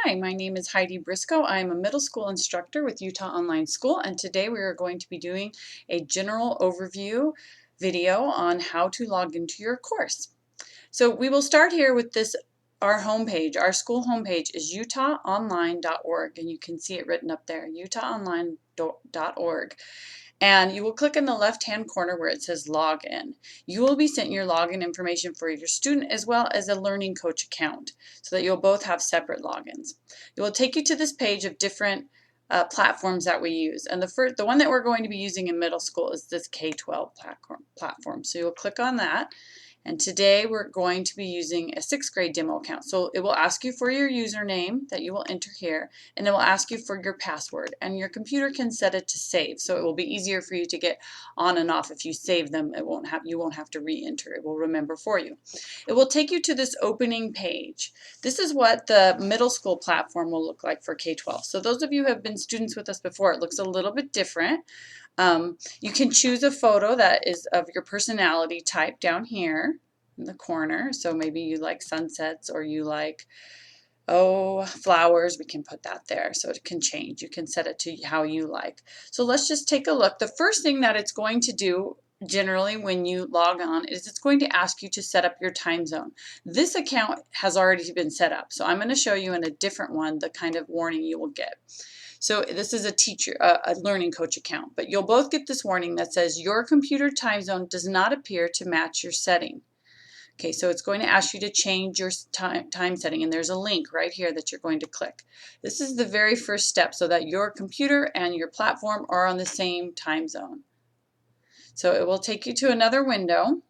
Hi, my name is Heidi Briscoe. I am a middle school instructor with Utah Online School, and today we are going to be doing a general overview video on how to log into your course. So we will start here with this, our homepage. Our school homepage is utahonline.org, and you can see it written up there, utahonline.org. And you will click in the left-hand corner where it says Login. You will be sent your login information for your student as well as a Learning Coach account so that you'll both have separate logins. It will take you to this page of different platforms that we use. And the one that we're going to be using in middle school is this K-12 platform. So you'll click on that. And today we're going to be using a 6th grade demo account. So it will ask you for your username that you will enter here, and it will ask you for your password. And your computer can set it to save, so it will be easier for you to get on and off. If you save them, you won't have to re-enter. It will remember for you. It will take you to this opening page. This is what the middle school platform will look like for K-12. So those of you who have been students with us before, it looks a little bit different. You can choose a photo that is of your personality type down here in the corner. So maybe you like sunsets or you like, flowers. We can put that there so it can change. You can set it to how you like. So let's just take a look. The first thing that it's going to do generally when you log on is it's going to ask you to set up your time zone. This account has already been set up, so I'm going to show you in a different one the kind of warning you will get. So this is a Learning Coach account, but you'll both get this warning that says your computer time zone does not appear to match your setting. Okay, so it's going to ask you to change your time setting, and there's a link right here that you're going to click. This is the very first step so that your computer and your platform are on the same time zone. So it will take you to another window,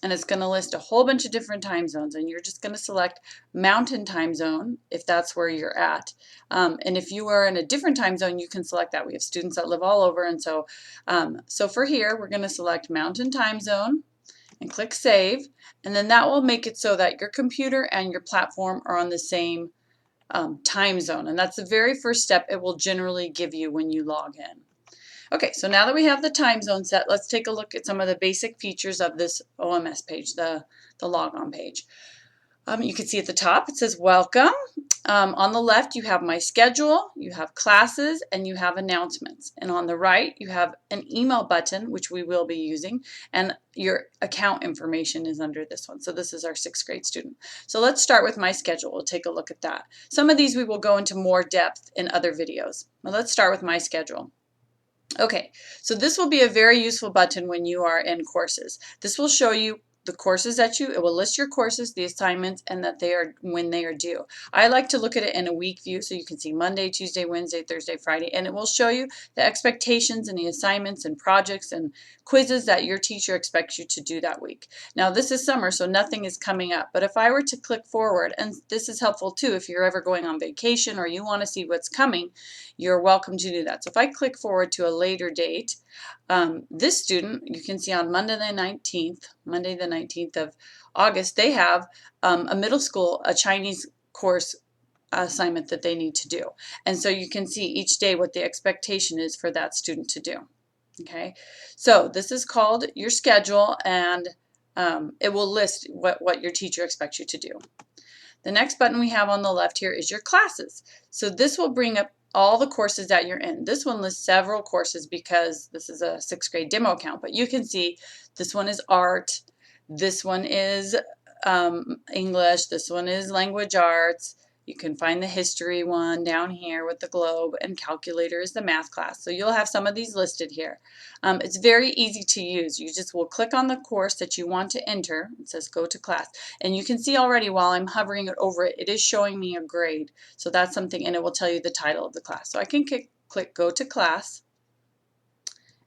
and it's going to list a whole bunch of different time zones, and you're just going to select Mountain Time Zone if that's where you're at. And if you are in a different time zone, you can select that. We have students that live all over, and so for here, we're going to select Mountain Time Zone and click Save, and then that will make it so that your computer and your platform are on the same time zone, and that's the very first step it will generally give you when you log in. Okay, so now that we have the time zone set, let's take a look at some of the basic features of this OMS page, the logon page. You can see at the top it says Welcome. On the left you have My Schedule, you have Classes, and you have Announcements. And on the right you have an email button, which we will be using, and your account information is under this one. So this is our 6th grade student. So let's start with My Schedule. We'll take a look at that. Some of these we will go into more depth in other videos. But let's start with My Schedule. Okay, so this will be a very useful button when you are in courses. This will show you the courses it will list your courses, the assignments, and when they are due. I like to look at it in a week view so you can see Monday, Tuesday, Wednesday, Thursday, Friday, and it will show you the expectations and the assignments and projects and quizzes that your teacher expects you to do that week. Now this is summer, so nothing is coming up, but if I were to click forward, and this is helpful too if you're ever going on vacation or you want to see what's coming, you're welcome to do that. So if I click forward to a later date, this student, you can see on Monday the 19th of August, they have a Chinese course assignment that they need to do. And so you can see each day what the expectation is for that student to do. Okay, so this is called your schedule, and it will list what your teacher expects you to do. The next button we have on the left here is your classes. So this will bring up all the courses that you're in. This one lists several courses because this is a 6th grade demo account, but you can see this one is art, this one is English, this one is language arts. You can find the history one down here with the globe, and calculator is the math class. So you'll have some of these listed here. It's very easy to use. You just will click on the course that you want to enter. It says go to class. And you can see already while I'm hovering it over it, it is showing me a grade. So that's something, and it will tell you the title of the class. So I can click go to class,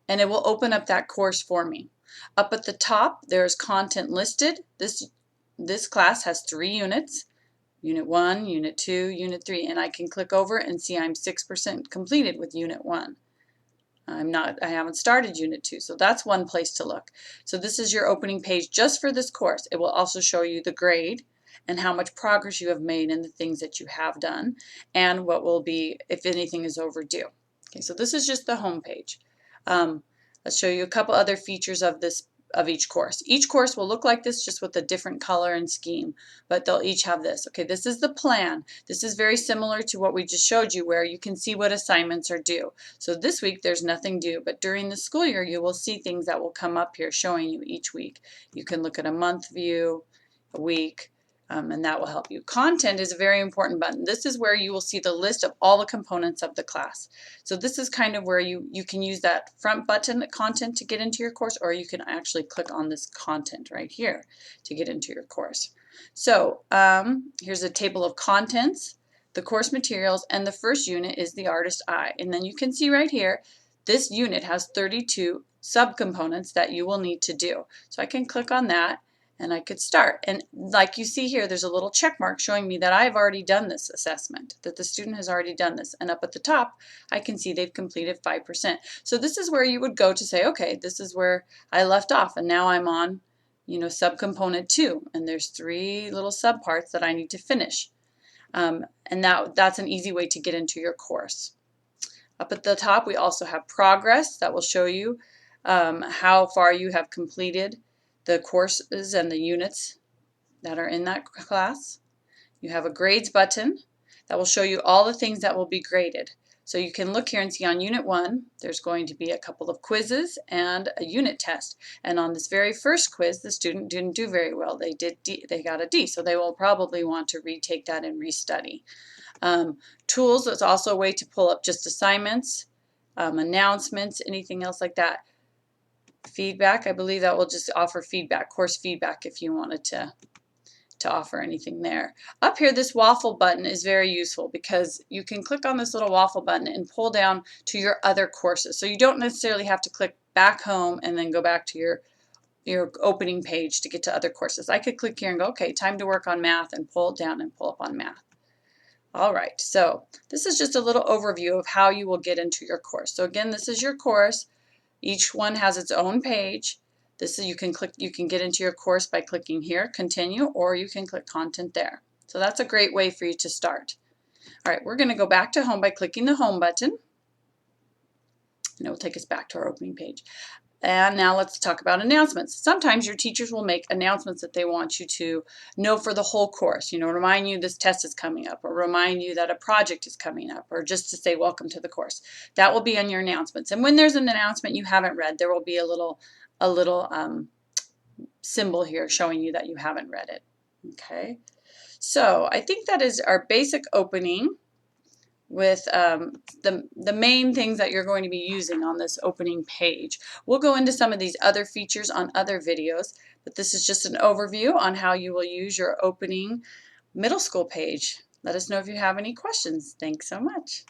and it will open up that course for me. Up at the top, there's content listed. This class has 3 units. Unit 1, Unit 2, Unit 3, and I can click over and see I'm 6% completed with Unit 1. I haven't started Unit 2, so that's one place to look. So this is your opening page just for this course. It will also show you the grade and how much progress you have made in the things that you have done, and what will be if anything is overdue. Okay, so this is just the home page. Let's show you a couple other features of this of each course. Each course will look like this, just with a different color and scheme, but they'll each have this. Okay, this is the plan. This is very similar to what we just showed you, where you can see what assignments are due. So this week there's nothing due, but during the school year you will see things that will come up here showing you each week. You can look at a month view, a week, and that will help you. Content is a very important button. This is where you will see the list of all the components of the class. So this is kind of where you can use that front button, content, to get into your course, or you can actually click on this content right here to get into your course. So here's a table of contents, the course materials, and the first unit is the artist eye. And then you can see right here, this unit has 32 subcomponents that you will need to do. So I can click on that and I could start. And like you see here, there's a little check mark showing me that I've already done this assessment, that the student has already done this. And up at the top, I can see they've completed 5%. So this is where you would go to say, okay, this is where I left off, and now I'm on, subcomponent 2, and there's 3 little subparts that I need to finish. And that's an easy way to get into your course. Up at the top, we also have progress that will show you how far you have completed the courses and the units that are in that class. You have a grades button that will show you all the things that will be graded. So you can look here and see on Unit 1, there's going to be a couple of quizzes and a unit test. And on this very first quiz, the student didn't do very well. They got a D, so they will probably want to retake that and restudy. Tools is also a way to pull up just assignments, announcements, anything else like that. Feedback, I believe that will just offer feedback, course feedback, if you wanted to offer anything there. Up here, this waffle button is very useful because you can click on this little waffle button and pull down to your other courses. So you don't necessarily have to click back home and then go back to your opening page to get to other courses. I could click here and go, okay, time to work on math, and pull it down and pull up on math. All right, so this is just a little overview of how you will get into your course. So again, this is your course. Each one has its own page. This is, you can get into your course by clicking here, continue, or you can click content there. So that's a great way for you to start. All right, we're going to go back to home by clicking the home button, and it will take us back to our opening page. And now let's talk about announcements. Sometimes your teachers will make announcements that they want you to know for the whole course, remind you this test is coming up, or remind you that a project is coming up, or just to say welcome to the course. That will be on your announcements. And when there's an announcement you haven't read, there will be a little symbol here showing you that you haven't read it. Okay, so I think that is our basic opening with the main things that you're going to be using on this opening page. We'll go into some of these other features on other videos, but this is just an overview on how you will use your opening middle school page. Let us know if you have any questions. Thanks so much.